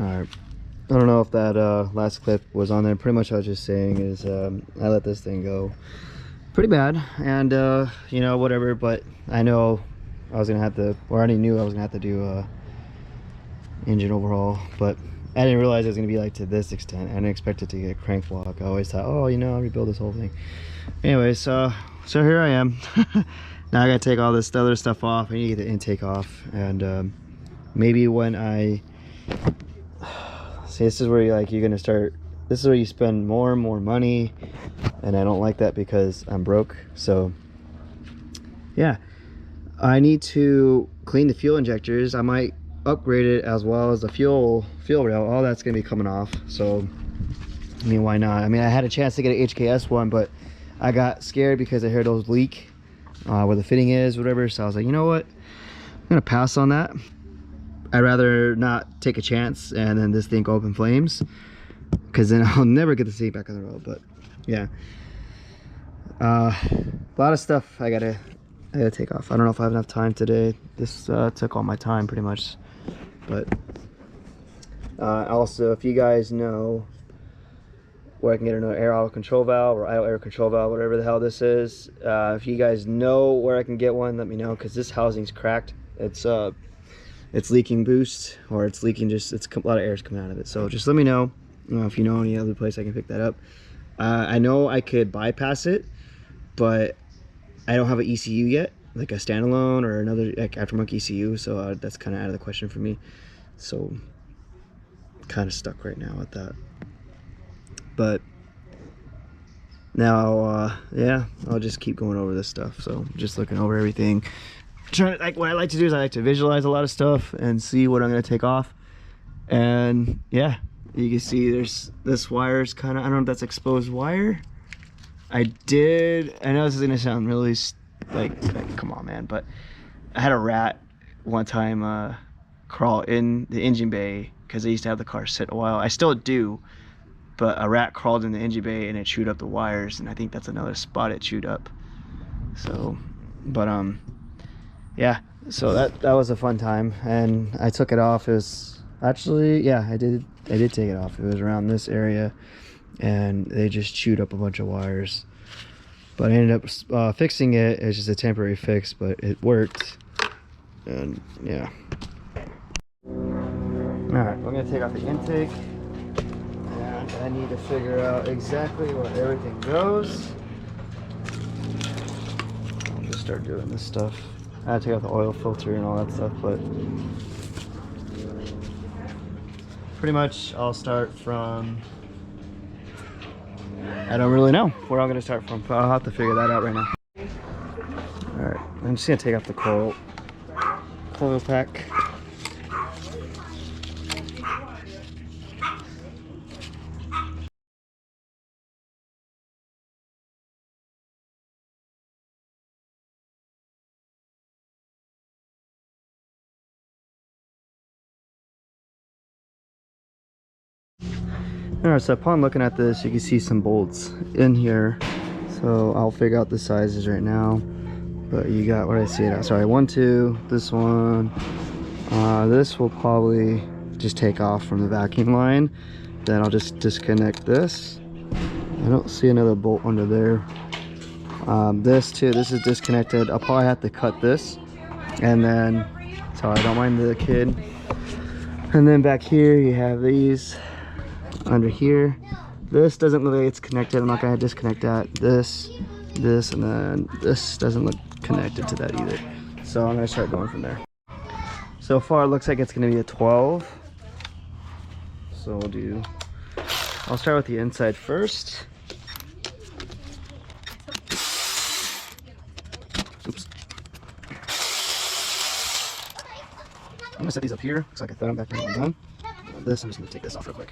Alright, I don't know if that last clip was on there. Pretty much what I was just saying is I let this thing go pretty bad, and you know, whatever, but I know I was gonna have to, or I already knew I was gonna have to do a engine overhaul, but I didn't realize it was gonna be like to this extent. I didn't expect it to get crank block. I always thought, oh, you know, I'll rebuild this whole thing. Anyways, so here I am. Now I gotta take all this other stuff off. I need to get the intake off, and maybe when I see, this is where you're gonna start, this is where you spend more and more money, and I don't like that because I'm broke. So yeah, I need to clean the fuel injectors. I might upgrade it, as well as the fuel rail. All that's gonna be coming off, so I mean, why not? I mean, I had a chance to get an HKS one, but I got scared because I heard those leak where the fitting is, whatever. So I was like, you know what, I'm gonna pass on that. I'd rather not take a chance and then this thing go up in flames, because then I'll never get the seat back on the road. But yeah, a lot of stuff I gotta take off. I don't know if I have enough time today. This took all my time pretty much. But also, if you guys know where I can get another air auto control valve or idle air control valve, whatever the hell this is, if you guys know where I can get one, let me know, because this housing's cracked. It's leaking boost, or it's leaking, just a lot of air is coming out of it. So just let me know, if you know any other place I can pick that up. I know I could bypass it, but I don't have an ECU yet, like a standalone or another like aftermarket ECU, so that's kind of out of the question for me. So kind of stuck right now with that. But now yeah, I'll just keep going over this stuff. So just looking over everything, trying to, like, what I like to do is I like to visualize a lot of stuff and see what I'm going to take off. And yeah, you can see there's this wire's kind of, I don't know if that's exposed wire. I know this is gonna sound really like come on, man, but I had a rat one time crawl in the engine bay, because I used to have the car sit a while. I still do, but a rat crawled in the engine bay and it chewed up the wires, and I think that's another spot it chewed up. So, but yeah, so that was a fun time, and I took it off. It was actually, yeah, I did take it off. It was around this area, and they just chewed up a bunch of wires. But I ended up fixing it. It's just a temporary fix, but it worked. And yeah. Alright, I'm gonna take off the intake, and I need to figure out exactly where everything goes. I'll just start doing this stuff. I had to take out the oil filter and all that stuff, but pretty much I'll start from, I don't really know where I'm gonna start from, but I'll have to figure that out right now. Alright, I'm just gonna take off the coil pack. Alright, so upon looking at this, you can see some bolts in here. So I'll figure out the sizes right now. But you got, what I see it at? Sorry, 1, 2, this one. This will probably just take off from the vacuum line. Then I'll just disconnect this. I don't see another bolt under there. This too, this is disconnected. I'll probably have to cut this. And then, sorry, don't mind the kid. And then back here you have these. Under here, this doesn't look like it's connected. I'm not gonna disconnect that. This, and then this doesn't look connected to that either. So I'm gonna start going from there. So far it looks like it's gonna be a 12. So I'll start with the inside first. Oops. I'm gonna set these up here. Looks like I thought I'm back when I'm done. This, I'm just gonna take this off real quick.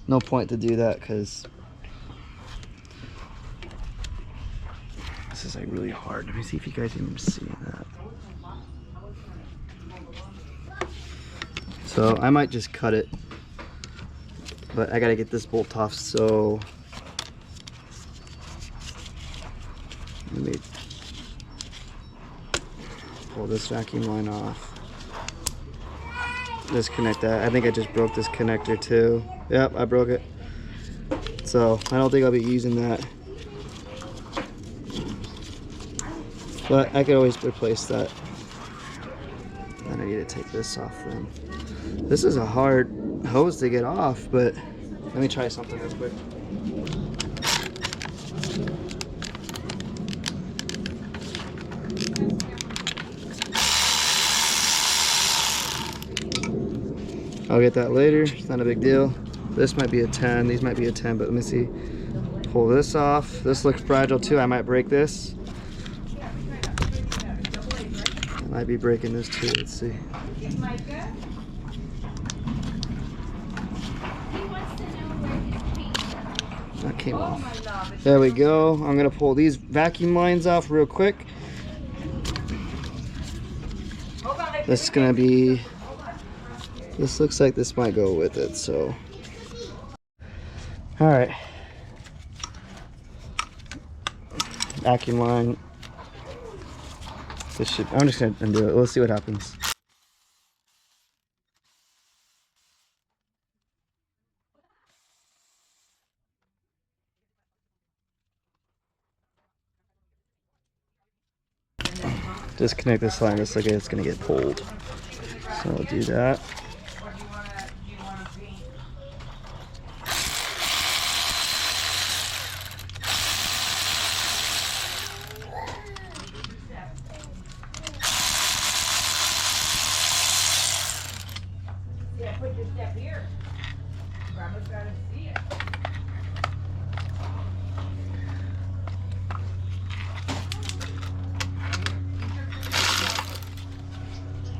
No point to do that because this is like really hard. Let me see if you guys can see that. So I might just cut it but I gotta get this bolt off, so let me pull this vacuum line off. Disconnect that. I think I just broke this connector too. Yep, I broke it. So I don't think I'll be using that. But I could always replace that. And I need to take this off then. This is a hard hose to get off, but let me try something real quick. I'll get that later, it's not a big deal. This might be a 10, these might be a 10, but let me see. Pull this off. This looks fragile too, I might break this. I might be breaking this too, let's see. That came off. There we go. I'm gonna pull these vacuum lines off real quick. This is gonna be, this looks like this might go with it, so. All right. Vacuum line. This should, I'm just gonna undo it. Let's see what happens. Disconnect this line. Looks like it's gonna get pulled. So I'll do that. Put your step here. Grandma's gotta see it.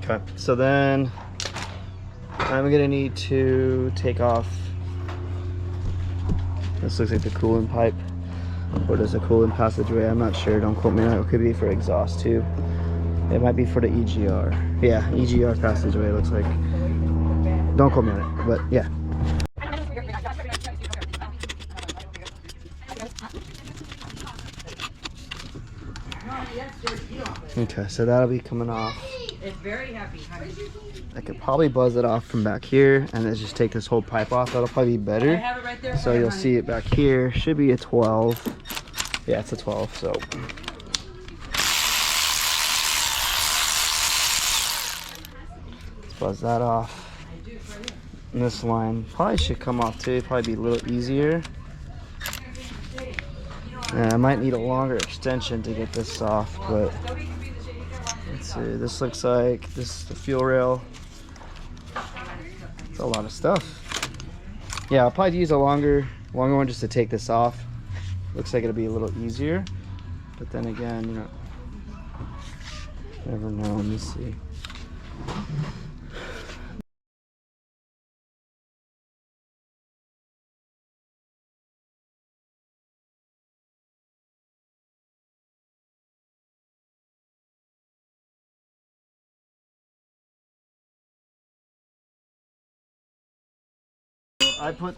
Okay, so then I'm gonna need to take off. This looks like the coolant pipe. Or does a coolant passageway? I'm not sure. Don't quote me on it. It could be for exhaust too. It might be for the EGR. Yeah, EGR passageway. It looks like. Don't quote me on it, but yeah. Okay, so that'll be coming off. It's very heavy, honey. I could probably buzz it off from back here and then just take this whole pipe off. That'll probably be better. I have it right there. So you'll see it back here. Should be a 12. Yeah, it's a 12, so. Let's buzz that off. And this line probably should come off too. Probably be a little easier. And I might need a longer extension to get this off, but let's see. This looks like this is the fuel rail. It's a lot of stuff. Yeah, I'll probably use a longer one just to take this off. Looks like it'll be a little easier, but then again, you know, never know. Let me see. I put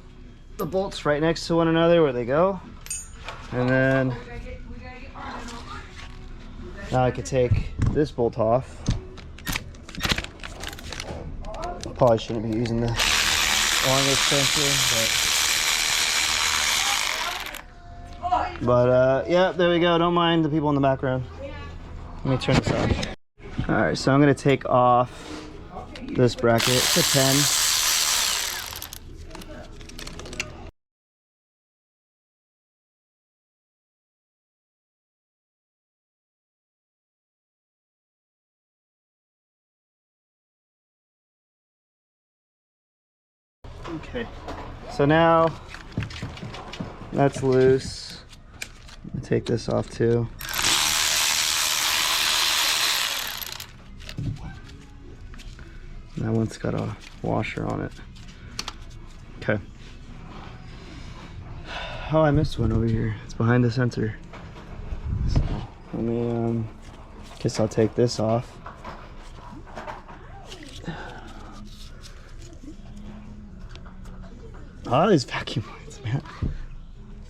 the bolts right next to one another where they go, and then now I could take this bolt off. Probably shouldn't be using the longer extension, but yeah, there we go. Don't mind the people in the background. Let me turn this off. All right, so I'm gonna take off this bracket. It's a 10. Okay, so now that's loose. Take this off too. That one's got a washer on it. Okay. Oh, I missed one over here. It's behind the sensor. So let me guess I'll take this off. All these vacuum lines, man.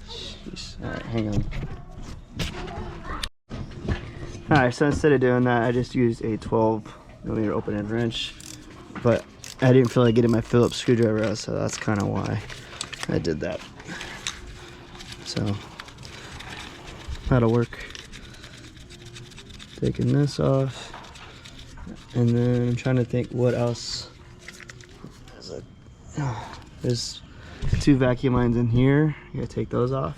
Jeez. All right, hang on. All right, so instead of doing that, I just used a 12mm open-end wrench, but I didn't feel like getting my Phillips screwdriver out, so that's kind of why I did that. So that'll work. Taking this off, and then I'm trying to think what else. There's 2 vacuum lines in here. You gotta take those off.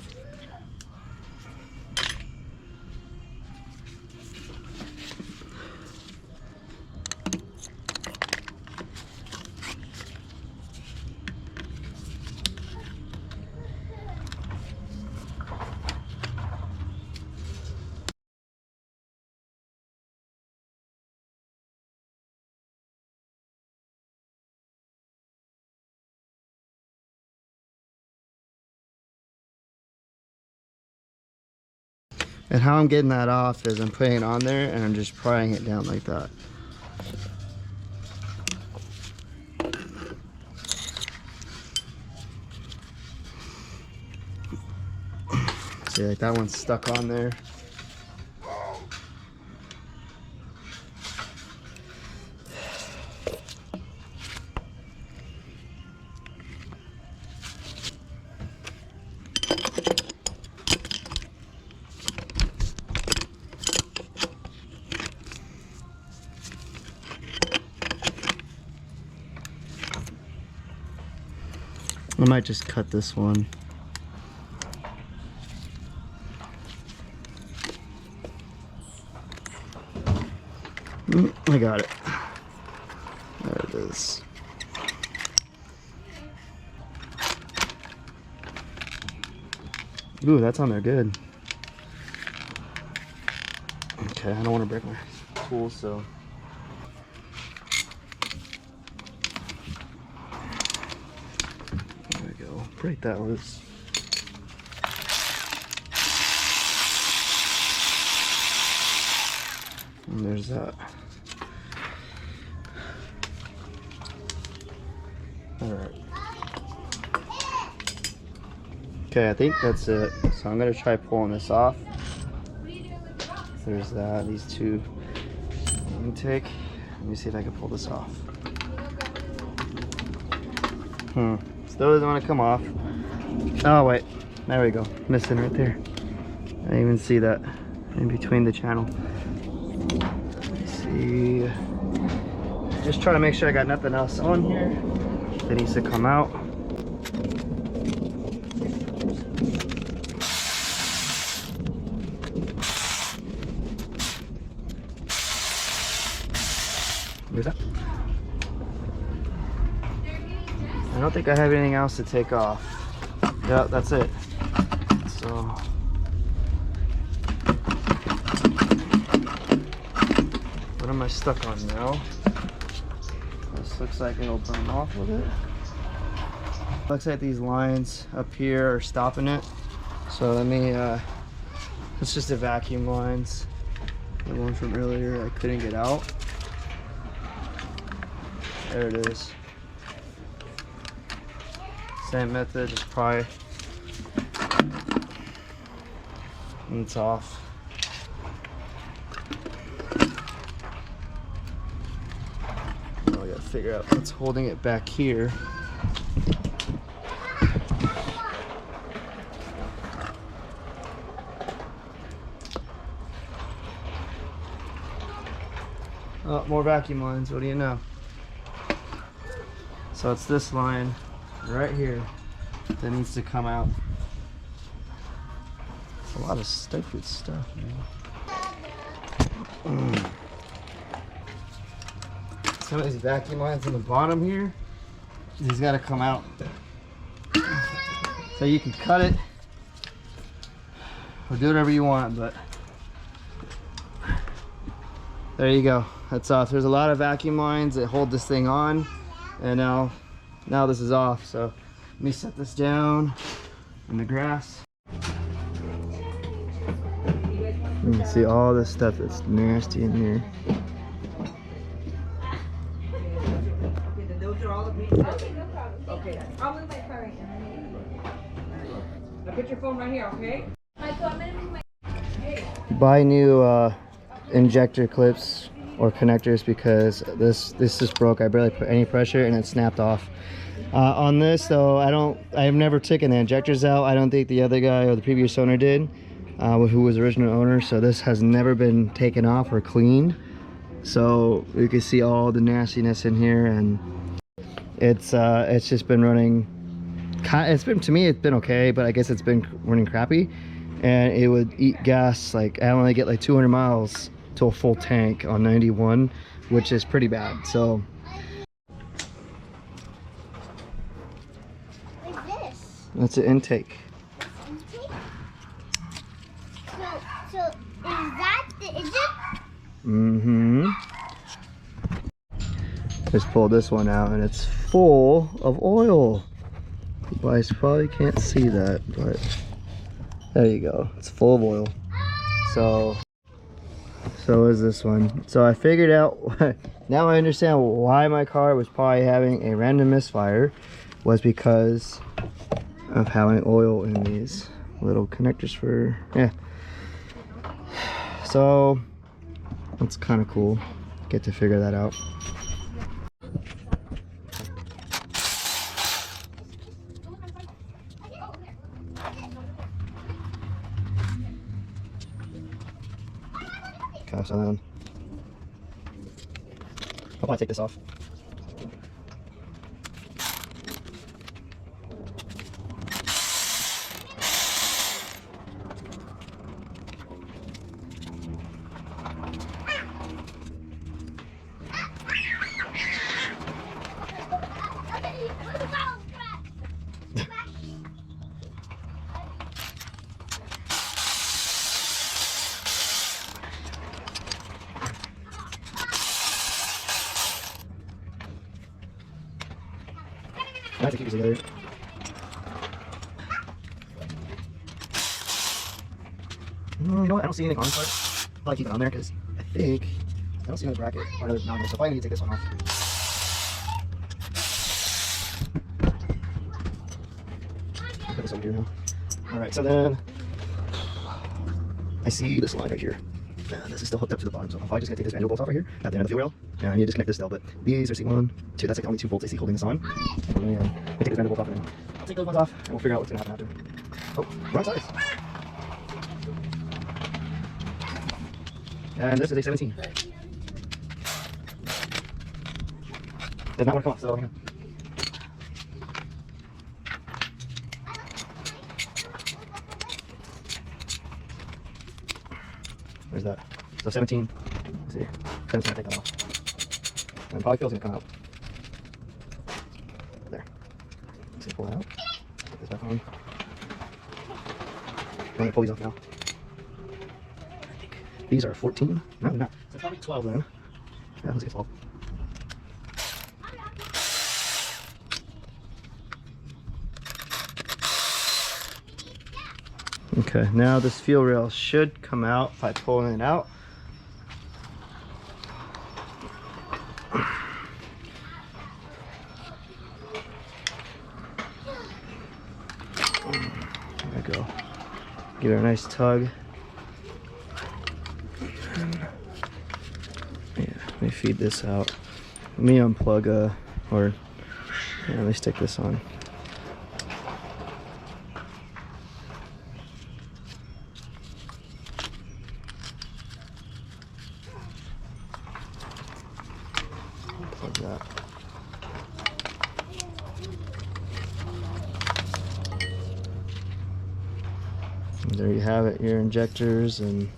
And how I'm getting that off is I'm putting it on there and I'm just prying it down like that. See, like that one's stuck on there. I might just cut this one. I got it. There it is. Ooh, that's on there good. Okay, I don't want to break my tool, so. There we go. Break that loose. And there's that. Alright. Okay, I think that's it. So I'm going to try pulling this off. There's that, these 2 intake. Let me see if I can pull this off. Still doesn't want to come off. Oh wait, there we go. Missing right there. I didn't even see that in between the channel. Let's see. Just trying to make sure I got nothing else on here that needs to come out. Where's that? I don't think I have anything else to take off. Yeah, that's it. So what am I stuck on now? This looks like it'll burn off with it. Looks like these lines up here are stopping it. So let me, it's just the vacuum lines. The one from earlier I couldn't get out. There it is. Same method, just pry. And it's off. Now I gotta figure out what's holding it back here. Oh, more vacuum lines, what do you know? So it's this line right here that needs to come out. It's a lot of stupid stuff, man. Some of these vacuum lines on the bottom here, these gotta come out. So you can cut it or do whatever you want, but there you go. That's off. There's a lot of vacuum lines that hold this thing on, and now this is off. So let me set this down in the grass. You can see all this stuff that's nasty in here. Those are all the pieces. Okay, no problem. Okay, I'll move my car right now. Now put your phone right here, okay? Buy new injector clips or connectors because this just broke. I barely put any pressure and it snapped off. On this though, I've never taken the injectors out. I don't think the other guy or the previous owner did, who was the original owner. So this has never been taken off or cleaned. So you can see all the nastiness in here, and it's just been running. To me it's been okay, but I guess it's been running crappy, and it would eat gas. Like I only get like 200 miles to a full tank on 91, which is pretty bad. So What's this? that's an intake. Intake? So is that the engine? Mm-hmm. Just pulled this one out and it's full of oil. You guys probably can't see that, but there you go. It's full of oil. So is this one. So I figured out, now I understand why my car was probably having a random misfire, was because of having oil in these little connectors for, yeah. So that's kind of cool. Get to figure that out. Gosh, I'll probably take this off. I have to keep these together. No, you know what? I don't see anything on this part. I'll probably keep it on there because I think I don't see another bracket or another nozzle, so I probably need to take this one off. Put this over here now. Alright, so then I see this line right here. This is still hooked up to the bottom, so I'm probably just gonna take this manual bolt off right here at the end of the fuel rail. And I need to disconnect this still, but these are see 1, 2, that's like the only 2 bolts I see holding this on. And I take this manual bolt off and then I'll take those ones off and we'll figure out what's gonna happen after. Oh, wrong size. And this is a 17. Did not want to come off, so yeah. Where's that? So 17. Let's see. 17, take that off. And probably feels gonna come out. There. Let's see, pull that out. Put this back on. I'm gonna pull these off now. I think these are 14. No, they're not. So probably 12 then. Yeah, let's get 12. Okay, now this fuel rail should come out by pulling it out. There we go. Give it a nice tug. Yeah, let me feed this out. Let me unplug or yeah, let me stick this on. Plug that. And there you have it, your injectors. And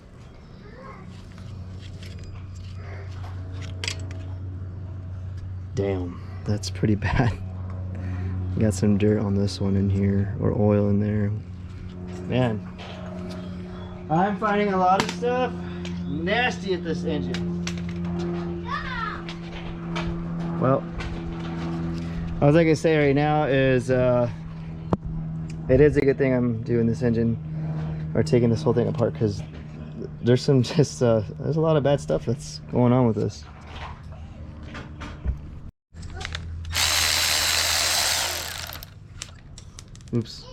damn, that's pretty bad. Got some dirt on this one in here, or oil in there. Man, I'm finding a lot of stuff nasty at this engine. Well, all I can say right now is it is a good thing I'm doing this engine or taking this whole thing apart, because there's some just there's a lot of bad stuff that's going on with this. Oops.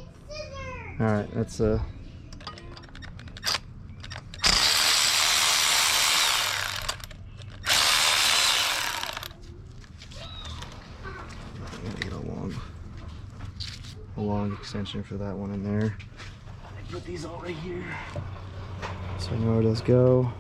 All right, that's get a long extension for that one in there. I put these all right here, so I know where those go.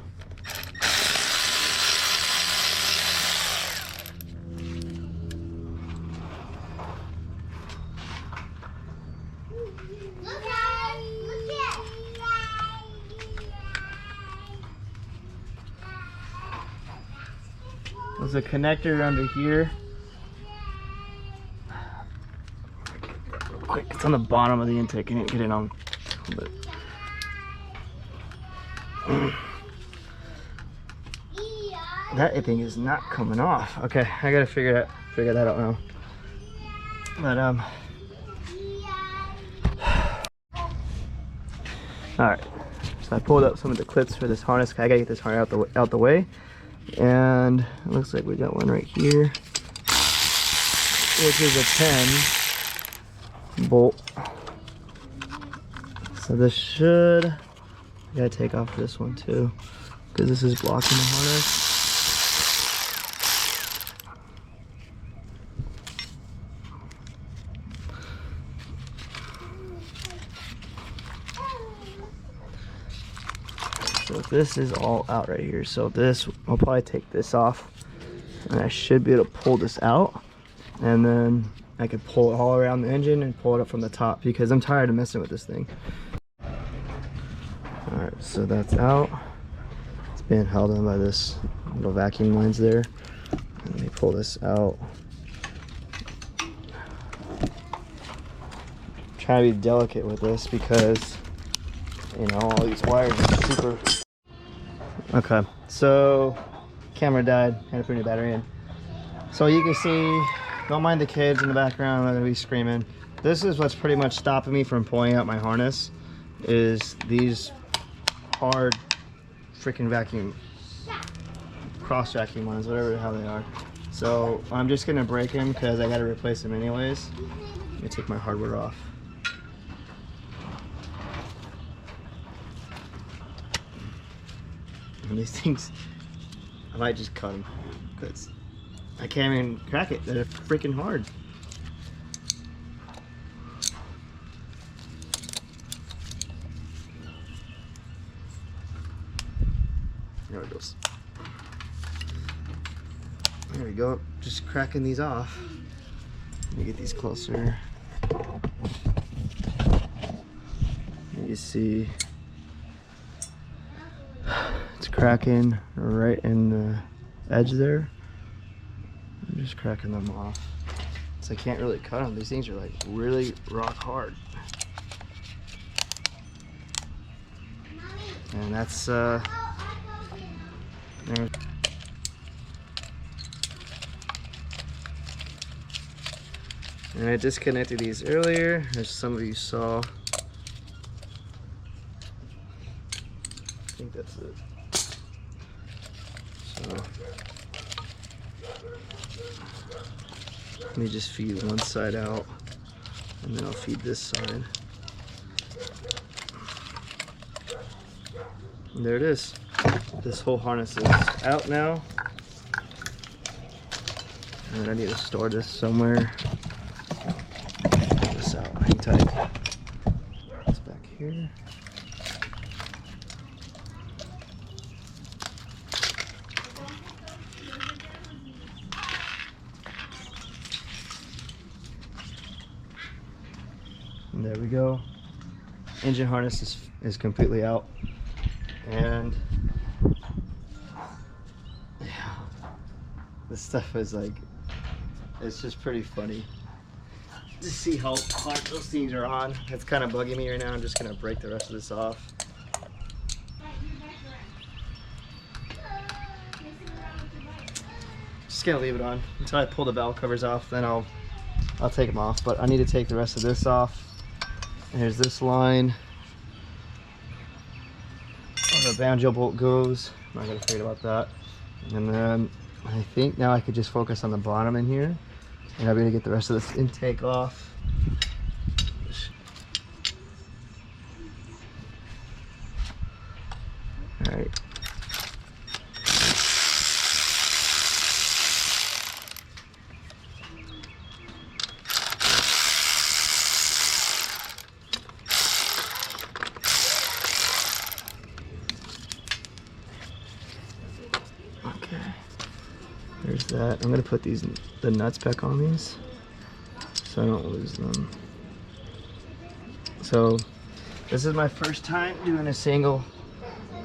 There's a connector under here. Real quick, it's on the bottom of the intake. I need to get it on. But that thing is not coming off. Okay, I gotta figure that out now. But all right. So I pulled up some of the clips for this harness. I gotta get this harness out the way. And it looks like we got one right here, which is a 10 bolt. So this should, I gotta take off this one too, because this is blocking the harness. So this is all out right here. So this, I'll probably take this off, and I should be able to pull this out, and then I could pull it all around the engine and pull it up from the top, because I'm tired of messing with this thing. All right, so that's out. It's being held on by this little vacuum lines there. Let me pull this out. Try to be delicate with this because, you know, all these wires are super. Okay, so camera died, had to put a new battery in. So you can see, don't mind the kids in the background, they're gonna be screaming. This is what's pretty much stopping me from pulling out my harness, is these hard freaking vacuum, cross vacuum lines, whatever the hell they are. So I'm just gonna break them because I gotta replace them anyways. Let me take my hardware off. And these things, I might just cut them because I can't even crack it. They're freaking hard. There it goes. There we go. Just cracking these off. Let me get these closer. You see, it's cracking right in the edge there. I'm just cracking them off. So I can't really cut them. These things are like really rock hard. And that's there. And I disconnected these earlier, as some of you saw. I think that's it. So let me just feed one side out, and then I'll feed this side. And there it is. This whole harness is out now. And I need to store this somewhere. Pull this out, hang tight. It's back here. And there we go. Engine harness is completely out. And yeah, this stuff is like, it's just pretty funny to see how hard those things are on. It's kind of bugging me right now. I'm just gonna break the rest of this off. Just gonna leave it on until I pull the valve covers off, then I'll take them off. But I need to take the rest of this off. And here's this line. The banjo bolt goes. I'm not gonna forget about that. And then I think now I could just focus on the bottom in here, and I'm gonna get the rest of this intake off. All right. Okay. There's that. I'm gonna put the nuts back on these so I don't lose them. So this is my first time doing a single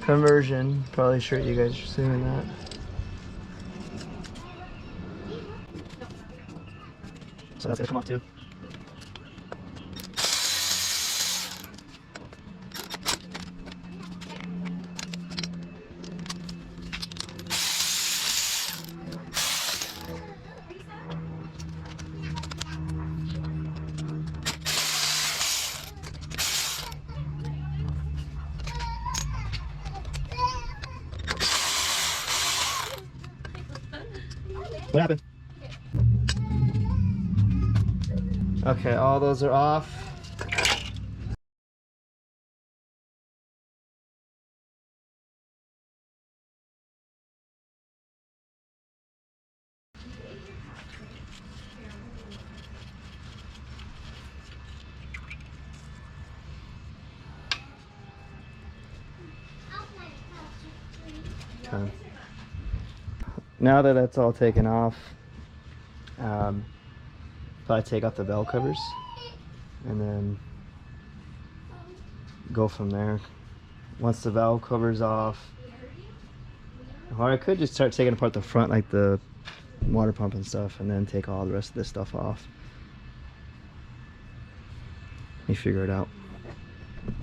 conversion. Probably sure you guys are seeing that. So that's gonna come off too. What happened? Okay, all those are off. Okay. Now that that's all taken off, probably take off the valve covers and then go from there. Once the valve covers off, or I could just start taking apart the front, like the water pump and stuff, and then take all the rest of this stuff off. You figure it out.